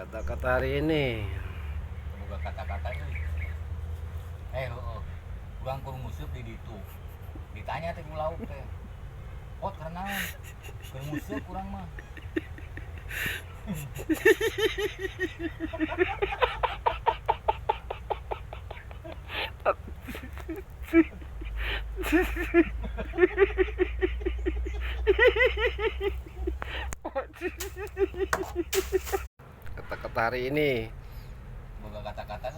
Kata-kata hari ini. Semoga kata-kata kurang kurang musik di ditu ditanya teh ku lauk teh pot karena kurang musik kurang mah Kata-kata hari ini. semoga kata-kata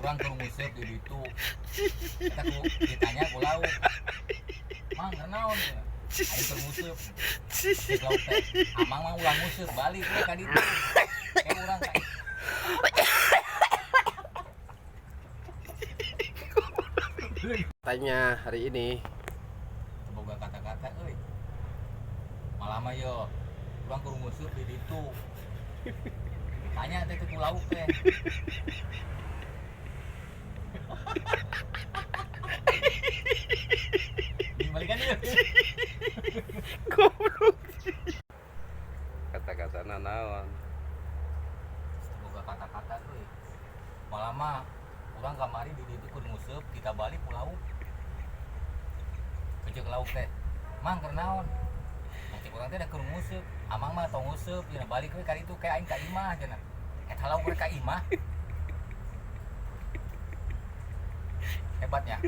kurang kurang musik di ditu kita ku ditanya ku lauk mang karena ayo termusuk musik lauk teh amang mah ulang musik balik we ka ditu kayak urang kayak Tanya hari ini. semoga kata-kata malah mah yo kurang kurang musik di ditu tanya teh ku lauk teh dibalikan dia Goblok. Kata-kata naon. semoga kata-kata malah mah kurang kamari di ditu kun museup kita balik pulau kecek lauk teh mang keur naon cek urang teh da keur museup amang mah tong museup cenah balik we ka ditu kayak aing ka imah cenah eta lauk we ka imah hebatnya